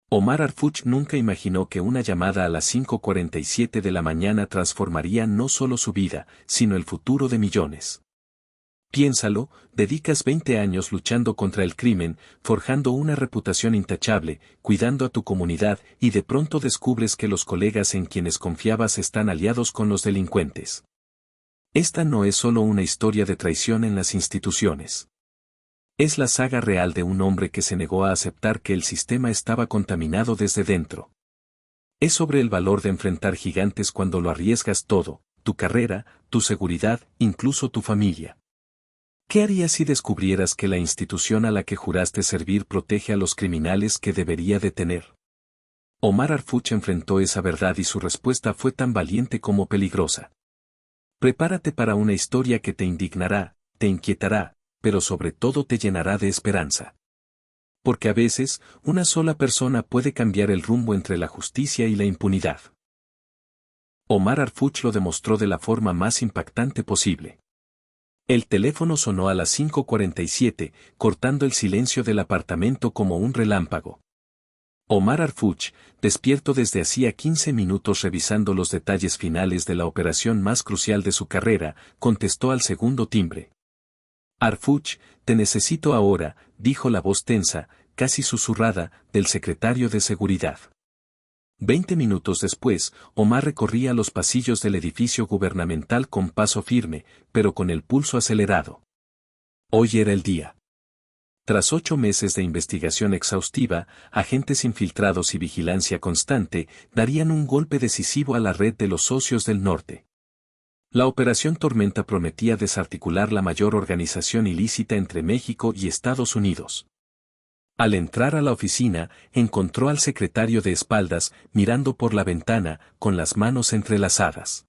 Omar Arfuch nunca imaginó que una llamada a las 5:47 de la mañana transformaría no solo su vida, sino el futuro de millones. Piénsalo, dedicas 20 años luchando contra el crimen, forjando una reputación intachable, cuidando a tu comunidad y de pronto descubres que los colegas en quienes confiabas están aliados con los delincuentes. Esta no es solo una historia de traición en las instituciones. Es la saga real de un hombre que se negó a aceptar que el sistema estaba contaminado desde dentro. Es sobre el valor de enfrentar gigantes cuando lo arriesgas todo, tu carrera, tu seguridad, incluso tu familia. ¿Qué harías si descubrieras que la institución a la que juraste servir protege a los criminales que debería detener? Omar Arfuch enfrentó esa verdad y su respuesta fue tan valiente como peligrosa. Prepárate para una historia que te indignará, te inquietará, pero sobre todo te llenará de esperanza. Porque a veces, una sola persona puede cambiar el rumbo entre la justicia y la impunidad. Omar Arfuch lo demostró de la forma más impactante posible. El teléfono sonó a las 5:47, cortando el silencio del apartamento como un relámpago. Omar Arfuch, despierto desde hacía 15 minutos revisando los detalles finales de la operación más crucial de su carrera, contestó al segundo timbre. Arfuch, te necesito ahora, dijo la voz tensa, casi susurrada, del secretario de Seguridad. 20 minutos después, Omar recorría los pasillos del edificio gubernamental con paso firme, pero con el pulso acelerado. Hoy era el día. Tras 8 meses de investigación exhaustiva, agentes infiltrados y vigilancia constante darían un golpe decisivo a la red de los socios del norte. La Operación Tormenta prometía desarticular la mayor organización ilícita entre México y Estados Unidos. Al entrar a la oficina, encontró al secretario de espaldas, mirando por la ventana, con las manos entrelazadas.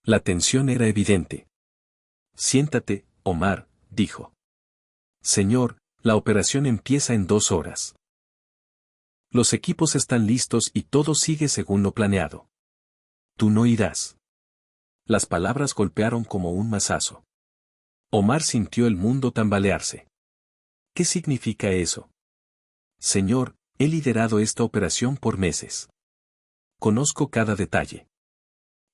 La tensión era evidente. Siéntate, Omar, dijo. Señor, la operación empieza en 2 horas. Los equipos están listos y todo sigue según lo planeado. Tú no irás. Las palabras golpearon como un mazazo. Omar sintió el mundo tambalearse. ¿Qué significa eso? Señor, he liderado esta operación por meses. Conozco cada detalle.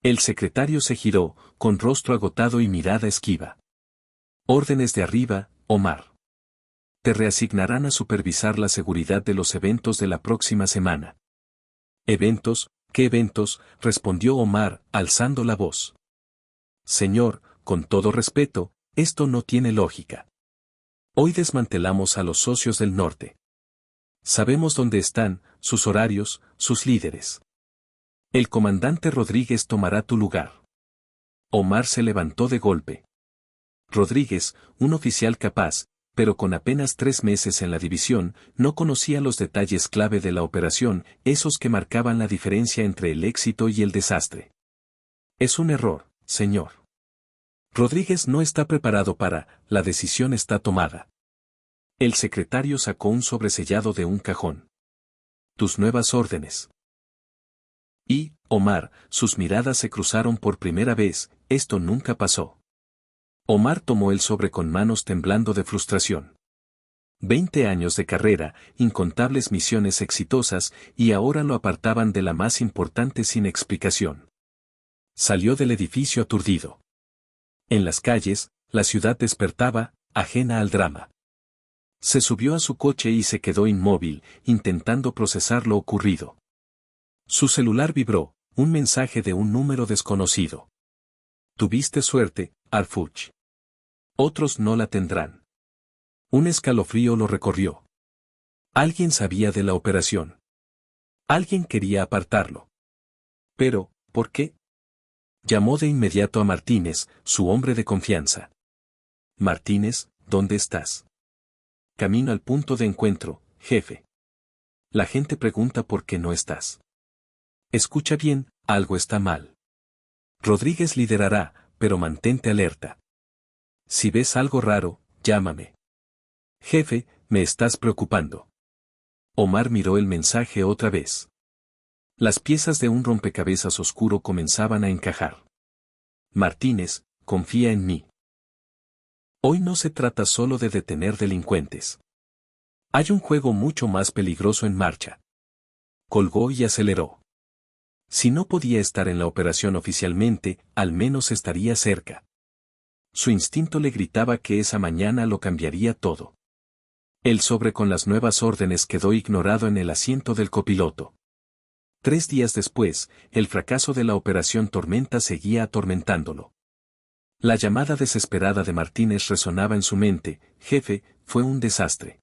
El secretario se giró, con rostro agotado y mirada esquiva. Órdenes de arriba, Omar. Te reasignarán a supervisar la seguridad de los eventos de la próxima semana. ¿Eventos? ¿Qué eventos?, respondió Omar, alzando la voz. Señor, con todo respeto, esto no tiene lógica. Hoy desmantelamos a los socios del norte. Sabemos dónde están, sus horarios, sus líderes. El comandante Rodríguez tomará tu lugar. Omar se levantó de golpe. Rodríguez, un oficial capaz, pero con apenas 3 meses en la división, no conocía los detalles clave de la operación, esos que marcaban la diferencia entre el éxito y el desastre. Es un error, señor. Rodríguez no está preparado la decisión está tomada. El secretario sacó un sobresellado de un cajón. Tus nuevas órdenes. Y, Omar, sus miradas se cruzaron por primera vez, esto nunca pasó. Omar tomó el sobre con manos temblando de frustración. 20 años de carrera, incontables misiones exitosas, y ahora lo apartaban de la más importante sin explicación. Salió del edificio aturdido. En las calles, la ciudad despertaba, ajena al drama. Se subió a su coche y se quedó inmóvil, intentando procesar lo ocurrido. Su celular vibró, un mensaje de un número desconocido. Tuviste suerte, Arfuch. Otros no la tendrán. Un escalofrío lo recorrió. Alguien sabía de la operación. Alguien quería apartarlo. Pero, ¿por qué? Llamó de inmediato a Martínez, su hombre de confianza. Martínez, ¿dónde estás? Camino al punto de encuentro, jefe. La gente pregunta por qué no estás. Escucha bien, algo está mal. Rodríguez liderará, pero mantente alerta. Si ves algo raro, llámame. Jefe, me estás preocupando. Omar miró el mensaje otra vez. Las piezas de un rompecabezas oscuro comenzaban a encajar. Martínez, confía en mí. Hoy no se trata solo de detener delincuentes. Hay un juego mucho más peligroso en marcha. Colgó y aceleró. Si no podía estar en la operación oficialmente, al menos estaría cerca. Su instinto le gritaba que esa mañana lo cambiaría todo. El sobre con las nuevas órdenes quedó ignorado en el asiento del copiloto. 3 días después, el fracaso de la operación Tormenta seguía atormentándolo. La llamada desesperada de Martínez resonaba en su mente: jefe, fue un desastre.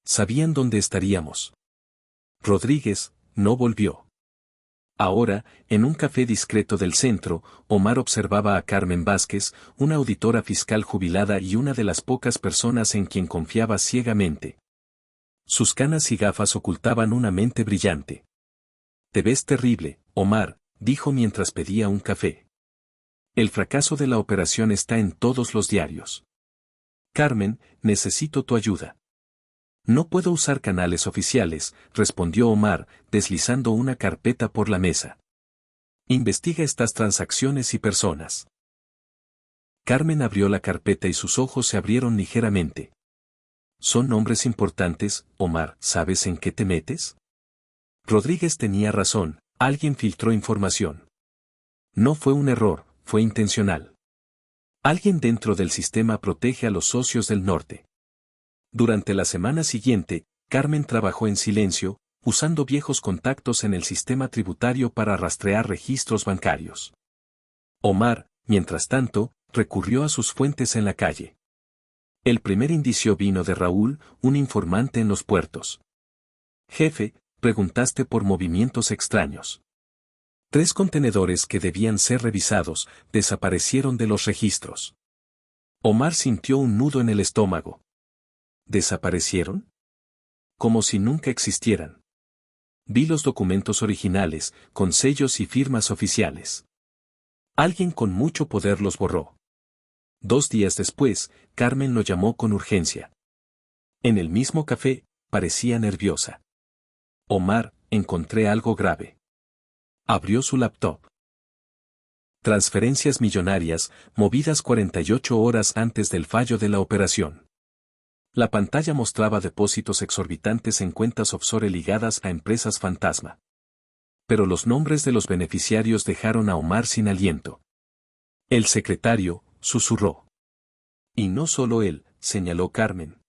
Sabían dónde estaríamos. Rodríguez no volvió. Ahora, en un café discreto del centro, Omar observaba a Carmen Vázquez, una auditora fiscal jubilada y una de las pocas personas en quien confiaba ciegamente. Sus canas y gafas ocultaban una mente brillante. Te ves terrible, Omar, dijo mientras pedía un café. El fracaso de la operación está en todos los diarios. Carmen, necesito tu ayuda. No puedo usar canales oficiales, respondió Omar, deslizando una carpeta por la mesa. Investiga estas transacciones y personas. Carmen abrió la carpeta y sus ojos se abrieron ligeramente. Son nombres importantes, Omar, ¿sabes en qué te metes? Rodríguez tenía razón, alguien filtró información. No fue un error, fue intencional. Alguien dentro del sistema protege a los socios del norte. Durante la semana siguiente, Carmen trabajó en silencio, usando viejos contactos en el sistema tributario para rastrear registros bancarios. Omar, mientras tanto, recurrió a sus fuentes en la calle. El primer indicio vino de Raúl, un informante en los puertos. Jefe, preguntaste por movimientos extraños. 3 contenedores que debían ser revisados desaparecieron de los registros. Omar sintió un nudo en el estómago. ¿Desaparecieron? Como si nunca existieran. Vi los documentos originales, con sellos y firmas oficiales. Alguien con mucho poder los borró. 2 días después, Carmen lo llamó con urgencia. En el mismo café, parecía nerviosa. Omar, encontré algo grave. Abrió su laptop. Transferencias millonarias, movidas 48 horas antes del fallo de la operación. La pantalla mostraba depósitos exorbitantes en cuentas offshore ligadas a empresas fantasma. Pero los nombres de los beneficiarios dejaron a Omar sin aliento. El secretario, susurró. Y no solo él, señaló Carmen.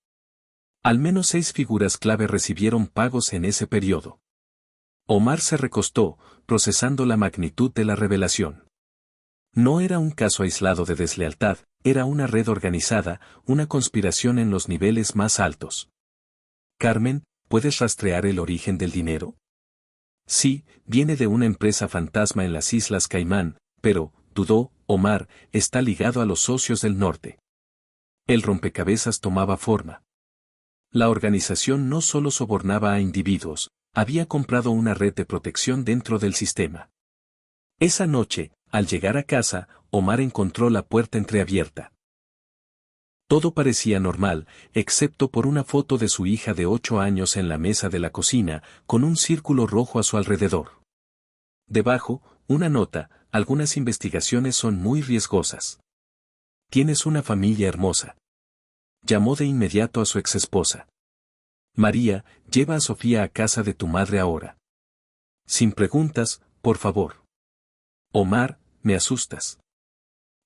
Al menos 6 figuras clave recibieron pagos en ese periodo. Omar se recostó, procesando la magnitud de la revelación. No era un caso aislado de deslealtad, era una red organizada, una conspiración en los niveles más altos. Carmen, ¿puedes rastrear el origen del dinero? Sí, viene de una empresa fantasma en las Islas Caimán, pero, dudó, Omar, está ligado a los socios del norte. El rompecabezas tomaba forma. La organización no solo sobornaba a individuos, había comprado una red de protección dentro del sistema. Esa noche, al llegar a casa, Omar encontró la puerta entreabierta. Todo parecía normal, excepto por una foto de su hija de 8 años en la mesa de la cocina, con un círculo rojo a su alrededor. Debajo, una nota: algunas investigaciones son muy riesgosas. Tienes una familia hermosa. Llamó de inmediato a su exesposa. María, lleva a Sofía a casa de tu madre ahora. Sin preguntas, por favor. Omar, me asustas.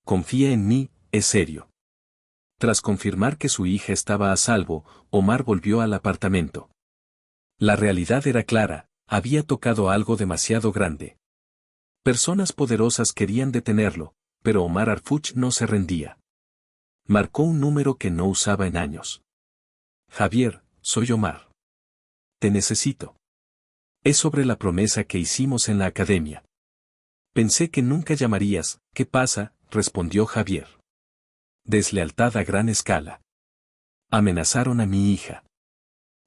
Confía en mí, es serio. Tras confirmar que su hija estaba a salvo, Omar volvió al apartamento. La realidad era clara, había tocado algo demasiado grande. Personas poderosas querían detenerlo, pero Omar Arfuch no se rendía. Marcó un número que no usaba en años. Javier, soy Omar. Te necesito. Es sobre la promesa que hicimos en la academia. Pensé que nunca llamarías. ¿Qué pasa?, respondió Javier. Deslealtad a gran escala. Amenazaron a mi hija.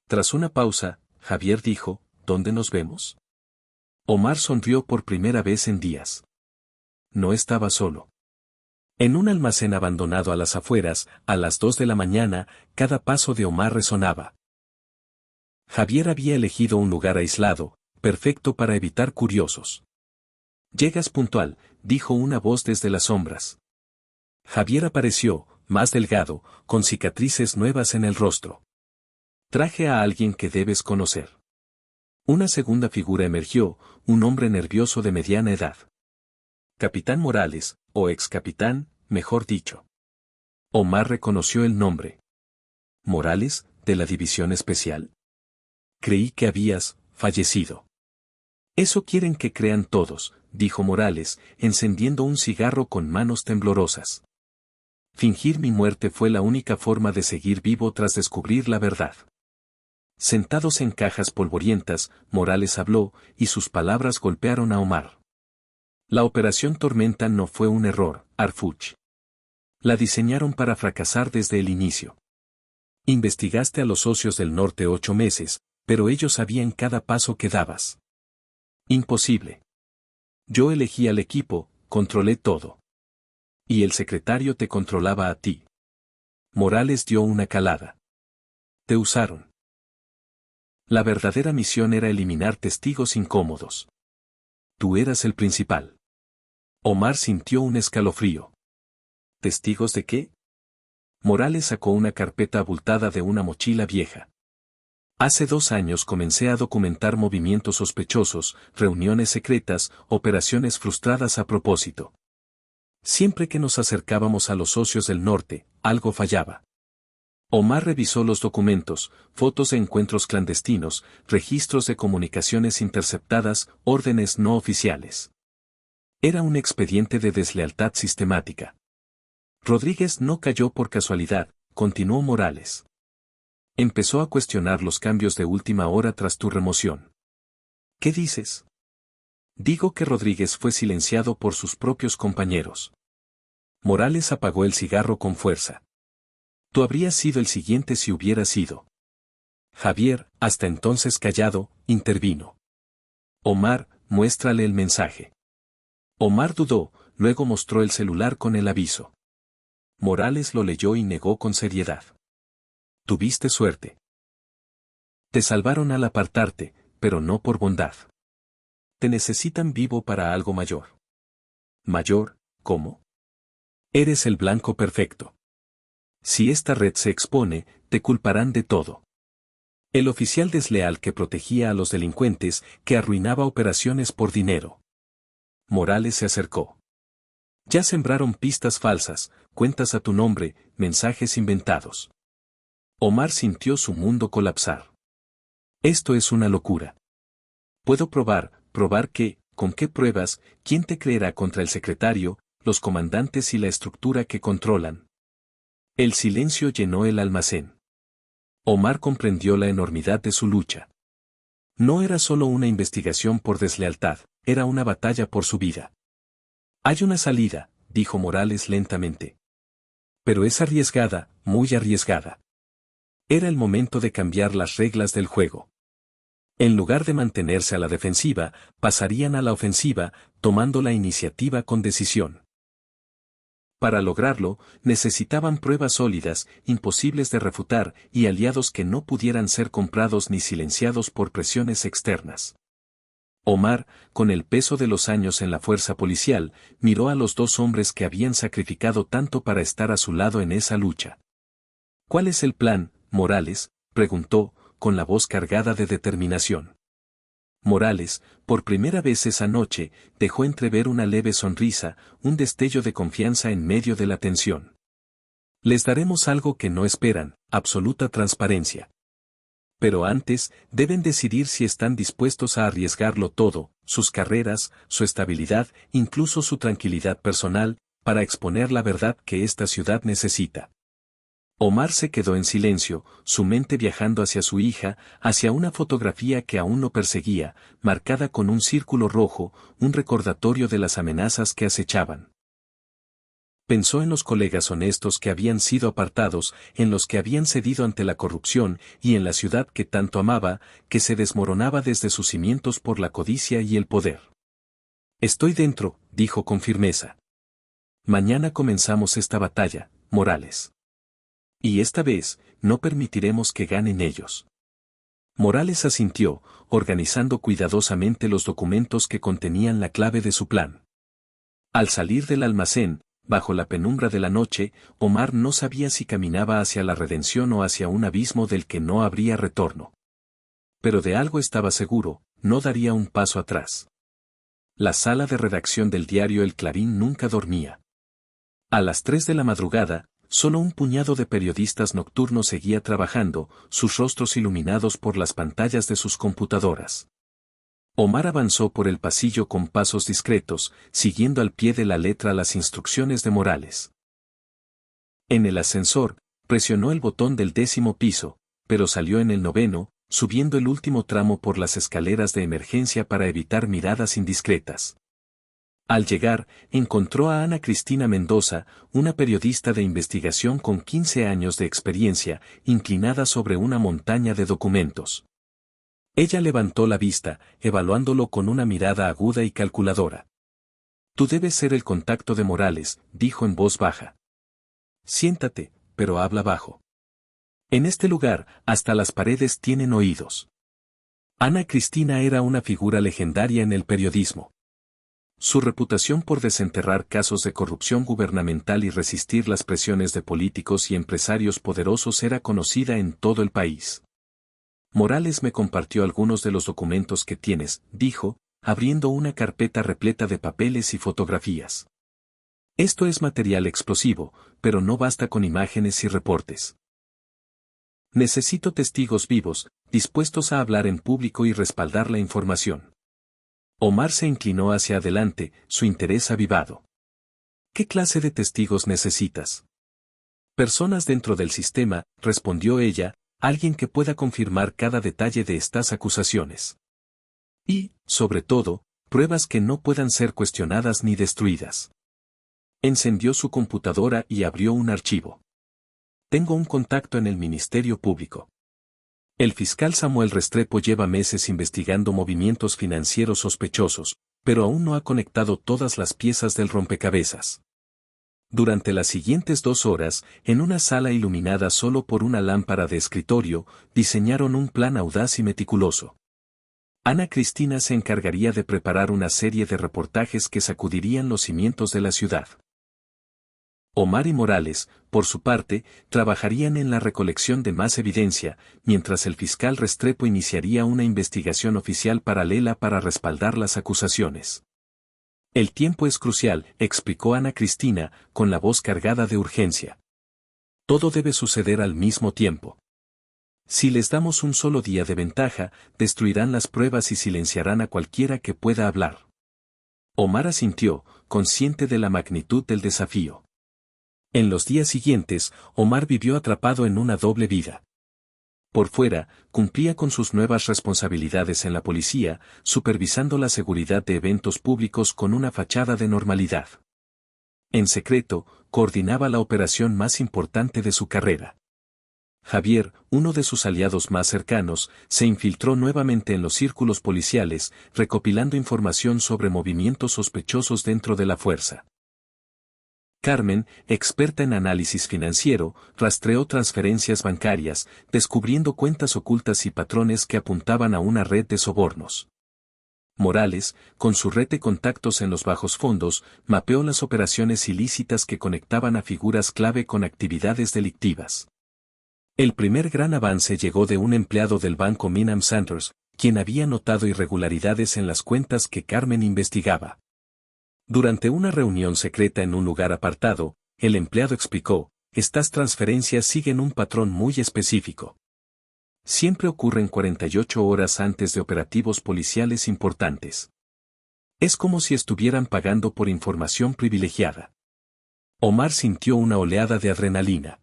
Tras una pausa, Javier dijo, ¿dónde nos vemos? Omar sonrió por primera vez en días. No estaba solo. En un almacén abandonado a las afueras, a las 2 de la mañana, cada paso de Omar resonaba. Javier había elegido un lugar aislado, perfecto para evitar curiosos. Llegas puntual, dijo una voz desde las sombras. Javier apareció, más delgado, con cicatrices nuevas en el rostro. Traje a alguien que debes conocer. Una segunda figura emergió, un hombre nervioso de mediana edad. Capitán Morales, o ex capitán, mejor dicho. Omar reconoció el nombre. Morales, de la División Especial. Creí que habías fallecido. Eso quieren que crean todos, dijo Morales, encendiendo un cigarro con manos temblorosas. Fingir mi muerte fue la única forma de seguir vivo tras descubrir la verdad. Sentados en cajas polvorientas, Morales habló, y sus palabras golpearon a Omar. La Operación Tormenta no fue un error, Arfuch. La diseñaron para fracasar desde el inicio. Investigaste a los socios del norte 8 meses, pero ellos sabían cada paso que dabas. Imposible. Yo elegí al equipo, controlé todo. Y el secretario te controlaba a ti. Morales dio una calada. Te usaron. La verdadera misión era eliminar testigos incómodos. Tú eras el principal. Omar sintió un escalofrío. ¿Testigos de qué? Morales sacó una carpeta abultada de una mochila vieja. Hace 2 años comencé a documentar movimientos sospechosos, reuniones secretas, operaciones frustradas a propósito. Siempre que nos acercábamos a los socios del norte, algo fallaba. Omar revisó los documentos, fotos de encuentros clandestinos, registros de comunicaciones interceptadas, órdenes no oficiales. Era un expediente de deslealtad sistemática. Rodríguez no cayó por casualidad, continuó Morales. Empezó a cuestionar los cambios de última hora tras tu remoción. ¿Qué dices? Digo que Rodríguez fue silenciado por sus propios compañeros. Morales apagó el cigarro con fuerza. Tú habrías sido el siguiente si hubieras sido. Javier, hasta entonces callado, intervino. Omar, muéstrale el mensaje. Omar dudó, luego mostró el celular con el aviso. Morales lo leyó y negó con seriedad. Tuviste suerte. Te salvaron al apartarte, pero no por bondad. Te necesitan vivo para algo mayor. ¿Mayor, cómo? Eres el blanco perfecto. Si esta red se expone, te culparán de todo. El oficial desleal que protegía a los delincuentes, que arruinaba operaciones por dinero. Morales se acercó. Ya sembraron pistas falsas, cuentas a tu nombre, mensajes inventados. Omar sintió su mundo colapsar. Esto es una locura. Puedo probar qué, con qué pruebas, quién te creerá contra el secretario, los comandantes y la estructura que controlan. El silencio llenó el almacén. Omar comprendió la enormidad de su lucha. No era solo una investigación por deslealtad, era una batalla por su vida. Hay una salida, dijo Morales lentamente. Pero es arriesgada, muy arriesgada. Era el momento de cambiar las reglas del juego. En lugar de mantenerse a la defensiva, pasarían a la ofensiva, tomando la iniciativa con decisión. Para lograrlo, necesitaban pruebas sólidas, imposibles de refutar, y aliados que no pudieran ser comprados ni silenciados por presiones externas. Omar, con el peso de los años en la fuerza policial, miró a los 2 hombres que habían sacrificado tanto para estar a su lado en esa lucha. ¿Cuál es el plan, Morales?, preguntó, con la voz cargada de determinación. Morales, por primera vez esa noche, dejó entrever una leve sonrisa, un destello de confianza en medio de la tensión. Les daremos algo que no esperan, absoluta transparencia. Pero antes, deben decidir si están dispuestos a arriesgarlo todo, sus carreras, su estabilidad, incluso su tranquilidad personal, para exponer la verdad que esta ciudad necesita. Omar se quedó en silencio, su mente viajando hacia su hija, hacia una fotografía que aún lo perseguía, marcada con un círculo rojo, un recordatorio de las amenazas que acechaban. Pensó en los colegas honestos que habían sido apartados, en los que habían cedido ante la corrupción, y en la ciudad que tanto amaba, que se desmoronaba desde sus cimientos por la codicia y el poder. Estoy dentro, dijo con firmeza. Mañana comenzamos esta batalla, Morales. Y esta vez, no permitiremos que ganen ellos. Morales asintió, organizando cuidadosamente los documentos que contenían la clave de su plan. Al salir del almacén, bajo la penumbra de la noche, Omar no sabía si caminaba hacia la redención o hacia un abismo del que no habría retorno. Pero de algo estaba seguro, no daría un paso atrás. La sala de redacción del diario El Clarín nunca dormía. A las 3 de la madrugada, solo un puñado de periodistas nocturnos seguía trabajando, sus rostros iluminados por las pantallas de sus computadoras. Omar avanzó por el pasillo con pasos discretos, siguiendo al pie de la letra las instrucciones de Morales. En el ascensor, presionó el botón del 10º piso, pero salió en el 9º, subiendo el último tramo por las escaleras de emergencia para evitar miradas indiscretas. Al llegar, encontró a Ana Cristina Mendoza, una periodista de investigación con 15 años de experiencia, inclinada sobre una montaña de documentos. Ella levantó la vista, evaluándolo con una mirada aguda y calculadora. «Tú debes ser el contacto de Morales», dijo en voz baja. «Siéntate, pero habla bajo. En este lugar, hasta las paredes tienen oídos». Ana Cristina era una figura legendaria en el periodismo. Su reputación por desenterrar casos de corrupción gubernamental y resistir las presiones de políticos y empresarios poderosos era conocida en todo el país. «Morales me compartió algunos de los documentos que tienes», dijo, abriendo una carpeta repleta de papeles y fotografías. «Esto es material explosivo, pero no basta con imágenes y reportes. Necesito testigos vivos, dispuestos a hablar en público y respaldar la información». Omar se inclinó hacia adelante, su interés avivado. «¿Qué clase de testigos necesitas?» «Personas dentro del sistema», respondió ella, «alguien que pueda confirmar cada detalle de estas acusaciones. Y, sobre todo, pruebas que no puedan ser cuestionadas ni destruidas». Encendió su computadora y abrió un archivo. «Tengo un contacto en el Ministerio Público. El fiscal Samuel Restrepo lleva meses investigando movimientos financieros sospechosos, pero aún no ha conectado todas las piezas del rompecabezas». Durante las siguientes 2 horas, en una sala iluminada solo por una lámpara de escritorio, diseñaron un plan audaz y meticuloso. Ana Cristina se encargaría de preparar una serie de reportajes que sacudirían los cimientos de la ciudad. Omar y Morales, por su parte, trabajarían en la recolección de más evidencia, mientras el fiscal Restrepo iniciaría una investigación oficial paralela para respaldar las acusaciones. «El tiempo es crucial», explicó Ana Cristina, con la voz cargada de urgencia. «Todo debe suceder al mismo tiempo. Si les damos un solo día de ventaja, destruirán las pruebas y silenciarán a cualquiera que pueda hablar». Omar asintió, consciente de la magnitud del desafío. En los días siguientes, Omar vivió atrapado en una doble vida. Por fuera, cumplía con sus nuevas responsabilidades en la policía, supervisando la seguridad de eventos públicos con una fachada de normalidad. En secreto, coordinaba la operación más importante de su carrera. Javier, uno de sus aliados más cercanos, se infiltró nuevamente en los círculos policiales, recopilando información sobre movimientos sospechosos dentro de la fuerza. Carmen, experta en análisis financiero, rastreó transferencias bancarias, descubriendo cuentas ocultas y patrones que apuntaban a una red de sobornos. Morales, con su red de contactos en los bajos fondos, mapeó las operaciones ilícitas que conectaban a figuras clave con actividades delictivas. El primer gran avance llegó de un empleado del banco Minam Sanders, quien había notado irregularidades en las cuentas que Carmen investigaba. Durante una reunión secreta en un lugar apartado, el empleado explicó: «Estas transferencias siguen un patrón muy específico. Siempre ocurren 48 horas antes de operativos policiales importantes. Es como si estuvieran pagando por información privilegiada». Omar sintió una oleada de adrenalina.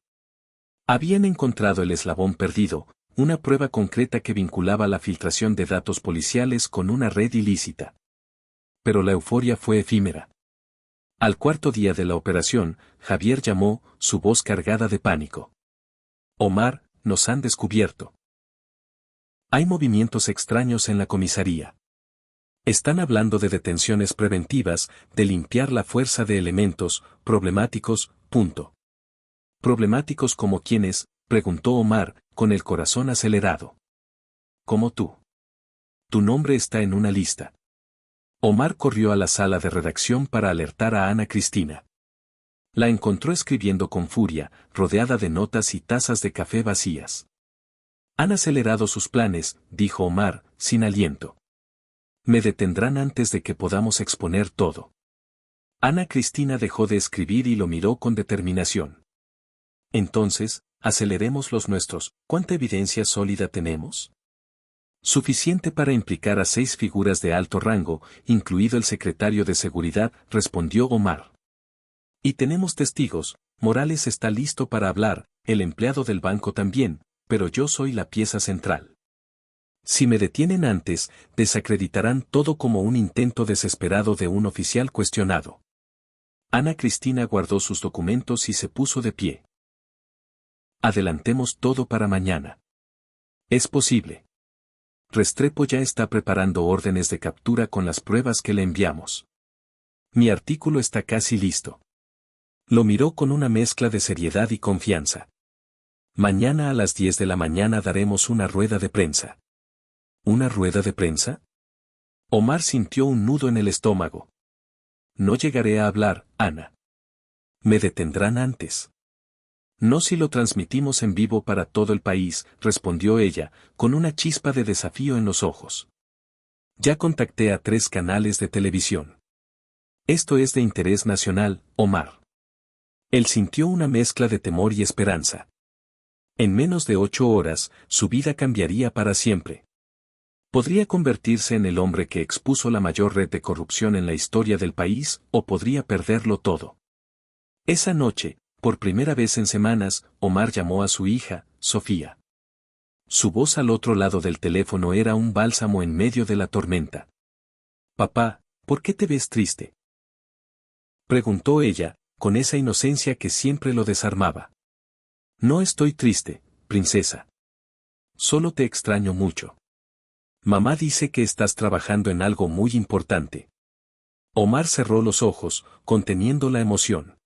Habían encontrado el eslabón perdido, una prueba concreta que vinculaba la filtración de datos policiales con una red ilícita. Pero la euforia fue efímera. Al 4.º día de la operación, Javier llamó, su voz cargada de pánico. «Omar, nos han descubierto. Hay movimientos extraños en la comisaría. Están hablando de detenciones preventivas, de limpiar la fuerza de elementos problemáticos, punto». «¿Problemáticos como quiénes?», preguntó Omar, con el corazón acelerado. «Como tú. Tu nombre está en una lista». Omar corrió a la sala de redacción para alertar a Ana Cristina. La encontró escribiendo con furia, rodeada de notas y tazas de café vacías. Han acelerado sus planes, dijo Omar, sin aliento. Me detendrán antes de que podamos exponer todo. Ana Cristina dejó de escribir y lo miró con determinación. Entonces, aceleremos los nuestros. ¿Cuánta evidencia sólida tenemos? Suficiente para implicar a 6 figuras de alto rango, incluido el secretario de Seguridad, respondió Omar. Y tenemos testigos. Morales está listo para hablar, el empleado del banco también, pero yo soy la pieza central. Si me detienen antes, desacreditarán todo como un intento desesperado de un oficial cuestionado. Ana Cristina guardó sus documentos y se puso de pie. Adelantemos todo para mañana. Es posible. Restrepo ya está preparando órdenes de captura con las pruebas que le enviamos. Mi artículo está casi listo. Lo miró con una mezcla de seriedad y confianza. Mañana a las 10 de la mañana daremos una rueda de prensa. ¿Una rueda de prensa? Omar sintió un nudo en el estómago. No llegaré a hablar, Ana. Me detendrán antes. No si lo transmitimos en vivo para todo el país, respondió ella, con una chispa de desafío en los ojos. Ya contacté a 3 canales de televisión. Esto es de interés nacional, Omar. Él sintió una mezcla de temor y esperanza. En menos de 8 horas, su vida cambiaría para siempre. Podría convertirse en el hombre que expuso la mayor red de corrupción en la historia del país, o podría perderlo todo. Esa noche, por primera vez en semanas, Omar llamó a su hija, Sofía. Su voz al otro lado del teléfono era un bálsamo en medio de la tormenta. Papá, ¿por qué te ves triste? Preguntó ella, con esa inocencia que siempre lo desarmaba. No estoy triste, princesa. Solo te extraño mucho. Mamá dice que estás trabajando en algo muy importante. Omar cerró los ojos, conteniendo la emoción.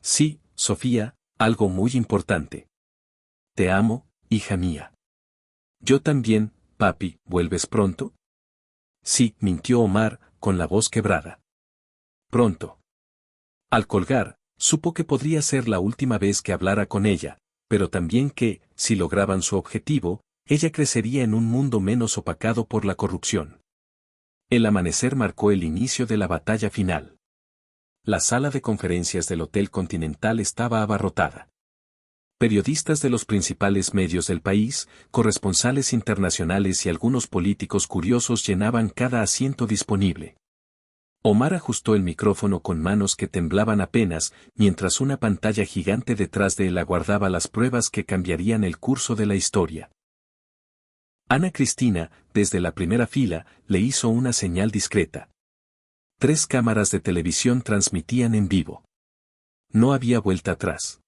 Sí, Sofía, algo muy importante. Te amo, hija mía. Yo también, papi, ¿vuelves pronto? Sí, mintió Omar, con la voz quebrada. Pronto. Al colgar, supo que podría ser la última vez que hablara con ella, pero también que, si lograban su objetivo, ella crecería en un mundo menos opacado por la corrupción. El amanecer marcó el inicio de la batalla final. La sala de conferencias del Hotel Continental estaba abarrotada. Periodistas de los principales medios del país, corresponsales internacionales y algunos políticos curiosos llenaban cada asiento disponible. Omar ajustó el micrófono con manos que temblaban apenas, mientras una pantalla gigante detrás de él aguardaba las pruebas que cambiarían el curso de la historia. Ana Cristina, desde la primera fila, le hizo una señal discreta. 3 cámaras de televisión transmitían en vivo. No había vuelta atrás.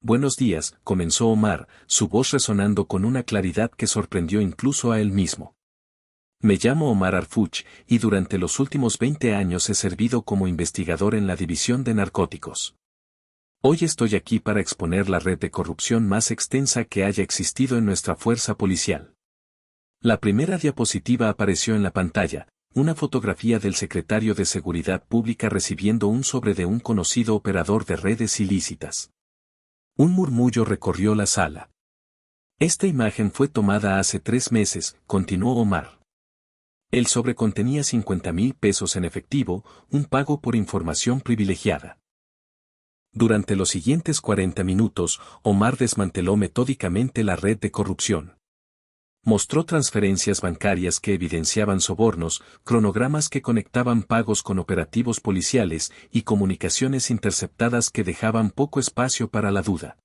Buenos días, comenzó Omar, su voz resonando con una claridad que sorprendió incluso a él mismo. Me llamo Omar Arfuch, y durante los últimos 20 años he servido como investigador en la División de Narcóticos. Hoy estoy aquí para exponer la red de corrupción más extensa que haya existido en nuestra fuerza policial. La primera diapositiva apareció en la pantalla, una fotografía del secretario de Seguridad Pública recibiendo un sobre de un conocido operador de redes ilícitas. Un murmullo recorrió la sala. Esta imagen fue tomada hace 3 meses, continuó Omar. El sobre contenía 50,000 pesos en efectivo, un pago por información privilegiada. Durante los siguientes 40 minutos, Omar desmanteló metódicamente la red de corrupción. Mostró transferencias bancarias que evidenciaban sobornos, cronogramas que conectaban pagos con operativos policiales y comunicaciones interceptadas que dejaban poco espacio para la duda.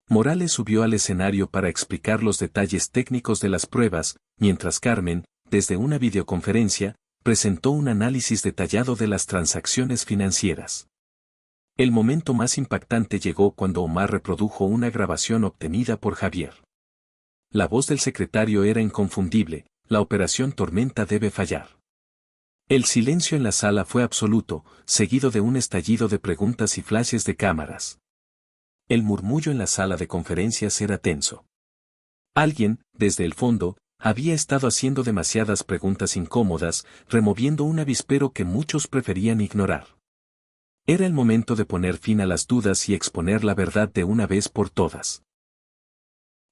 Morales subió al escenario para explicar los detalles técnicos de las pruebas, mientras Carmen, desde una videoconferencia, presentó un análisis detallado de las transacciones financieras. El momento más impactante llegó cuando Omar reprodujo una grabación obtenida por Javier. La voz del secretario era inconfundible, la operación Tormenta debe fallar. El silencio en la sala fue absoluto, seguido de un estallido de preguntas y flashes de cámaras. El murmullo en la sala de conferencias era tenso. Alguien, desde el fondo, había estado haciendo demasiadas preguntas incómodas, removiendo un avispero que muchos preferían ignorar. Era el momento de poner fin a las dudas y exponer la verdad de una vez por todas.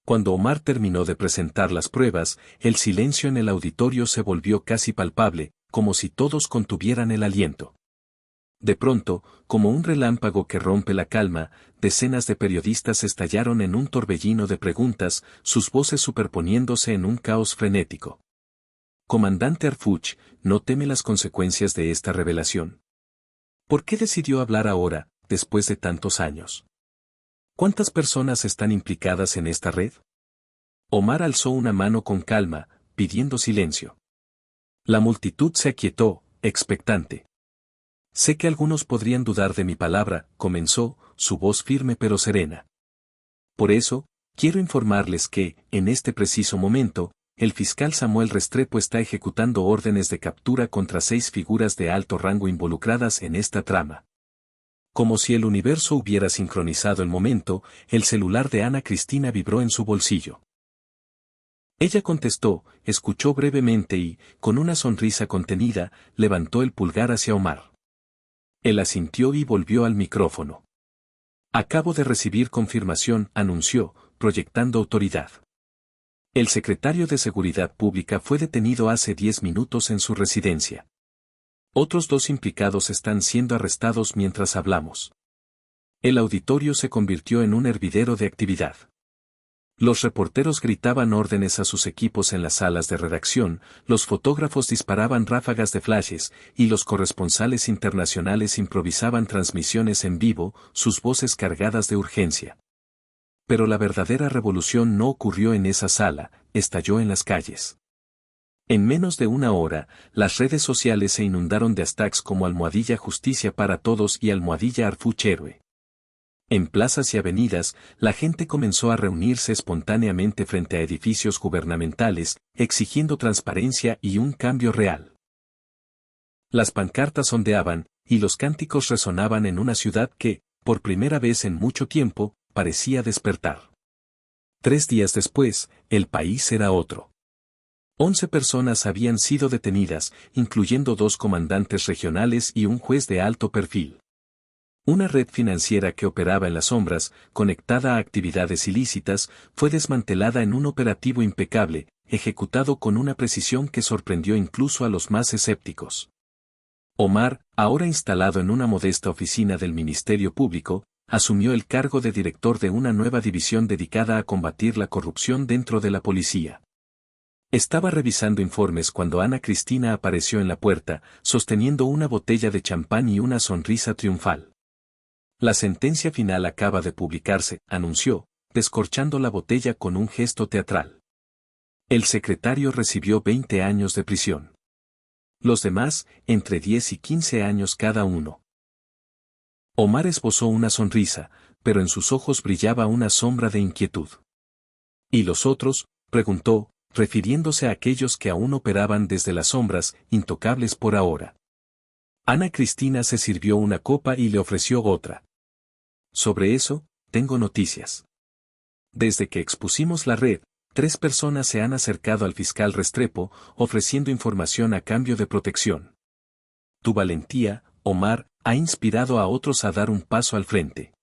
Cuando Omar terminó de presentar las pruebas, el silencio en el auditorio se volvió casi palpable, como si todos contuvieran el aliento. De pronto, como un relámpago que rompe la calma, decenas de periodistas estallaron en un torbellino de preguntas, sus voces superponiéndose en un caos frenético. Comandante Arfuch, ¿no teme las consecuencias de esta revelación? ¿Por qué decidió hablar ahora, después de tantos años? ¿Cuántas personas están implicadas en esta red? Omar alzó una mano con calma, pidiendo silencio. La multitud se aquietó, expectante. Sé que algunos podrían dudar de mi palabra, comenzó, su voz firme pero serena. Por eso, quiero informarles que, en este preciso momento, el fiscal Samuel Restrepo está ejecutando órdenes de captura contra 6 figuras de alto rango involucradas en esta trama. Como si el universo hubiera sincronizado el momento, el celular de Ana Cristina vibró en su bolsillo. Ella contestó, escuchó brevemente y, con una sonrisa contenida, levantó el pulgar hacia Omar. Él asintió y volvió al micrófono. Acabo de recibir confirmación, anunció, proyectando autoridad. El secretario de Seguridad Pública fue detenido hace 10 minutos en su residencia. Otros 2 implicados están siendo arrestados mientras hablamos. El auditorio se convirtió en un hervidero de actividad. Los reporteros gritaban órdenes a sus equipos en las salas de redacción, los fotógrafos disparaban ráfagas de flashes, y los corresponsales internacionales improvisaban transmisiones en vivo, sus voces cargadas de urgencia. Pero la verdadera revolución no ocurrió en esa sala, estalló en las calles. En menos de una hora, las redes sociales se inundaron de hashtags como #Justicia para Todos y #Arfuch Héroe. En plazas y avenidas, la gente comenzó a reunirse espontáneamente frente a edificios gubernamentales, exigiendo transparencia y un cambio real. Las pancartas ondeaban, y los cánticos resonaban en una ciudad que, por primera vez en mucho tiempo, parecía despertar. 3 días después, el país era otro. 11 personas habían sido detenidas, incluyendo 2 comandantes regionales y un juez de alto perfil. Una red financiera que operaba en las sombras, conectada a actividades ilícitas, fue desmantelada en un operativo impecable, ejecutado con una precisión que sorprendió incluso a los más escépticos. Omar, ahora instalado en una modesta oficina del Ministerio Público, asumió el cargo de director de una nueva división dedicada a combatir la corrupción dentro de la policía. Estaba revisando informes cuando Ana Cristina apareció en la puerta, sosteniendo una botella de champán y una sonrisa triunfal. La sentencia final acaba de publicarse, anunció, descorchando la botella con un gesto teatral. El secretario recibió 20 años de prisión. Los demás, entre 10 y 15 años cada uno. Omar esbozó una sonrisa, pero en sus ojos brillaba una sombra de inquietud. ¿Y los otros?, preguntó, refiriéndose a aquellos que aún operaban desde las sombras, intocables por ahora. Ana Cristina se sirvió una copa y le ofreció otra. Sobre eso, tengo noticias. Desde que expusimos la red, 3 personas se han acercado al fiscal Restrepo, ofreciendo información a cambio de protección. Tu valentía, Omar, ha inspirado a otros a dar un paso al frente.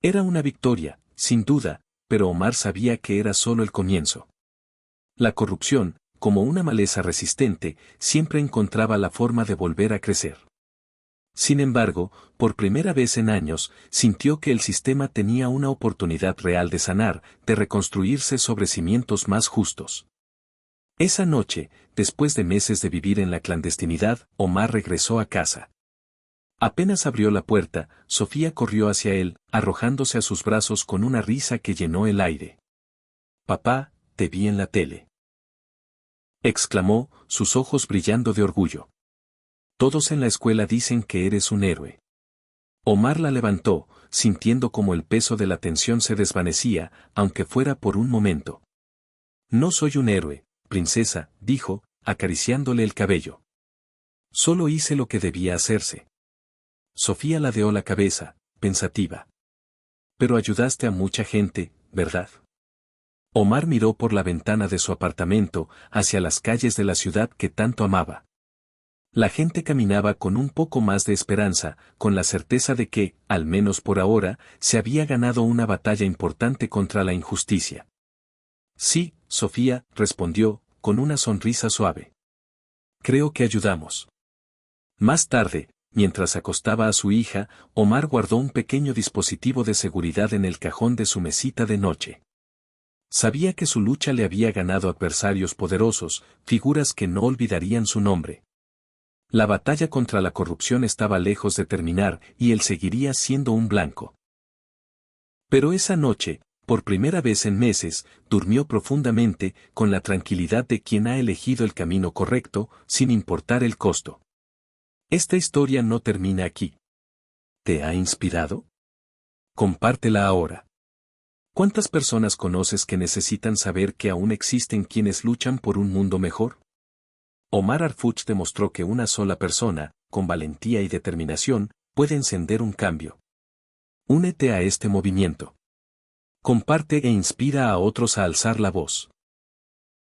Era una victoria, sin duda, pero Omar sabía que era solo el comienzo. La corrupción, como una maleza resistente, siempre encontraba la forma de volver a crecer. Sin embargo, por primera vez en años, sintió que el sistema tenía una oportunidad real de sanar, de reconstruirse sobre cimientos más justos. Esa noche, después de meses de vivir en la clandestinidad, Omar regresó a casa. Apenas abrió la puerta, Sofía corrió hacia él, arrojándose a sus brazos con una risa que llenó el aire. «Papá, te vi en la tele», exclamó, sus ojos brillando de orgullo. «Todos en la escuela dicen que eres un héroe». Omar la levantó, sintiendo como el peso de la tensión se desvanecía, aunque fuera por un momento. «No soy un héroe, princesa», dijo, acariciándole el cabello. «Solo hice lo que debía hacerse». Sofía ladeó la cabeza, pensativa. «Pero ayudaste a mucha gente, ¿verdad?». Omar miró por la ventana de su apartamento, hacia las calles de la ciudad que tanto amaba. La gente caminaba con un poco más de esperanza, con la certeza de que, al menos por ahora, se había ganado una batalla importante contra la injusticia. Sí, Sofía, respondió, con una sonrisa suave. Creo que ayudamos. Más tarde, mientras acostaba a su hija, Omar guardó un pequeño dispositivo de seguridad en el cajón de su mesita de noche. Sabía que su lucha le había ganado adversarios poderosos, figuras que no olvidarían su nombre. La batalla contra la corrupción estaba lejos de terminar y él seguiría siendo un blanco. Pero esa noche, por primera vez en meses, durmió profundamente, con la tranquilidad de quien ha elegido el camino correcto, sin importar el costo. Esta historia no termina aquí. ¿Te ha inspirado? Compártela ahora. ¿Cuántas personas conoces que necesitan saber que aún existen quienes luchan por un mundo mejor? Omar Arfuch demostró que una sola persona, con valentía y determinación, puede encender un cambio. Únete a este movimiento. Comparte e inspira a otros a alzar la voz.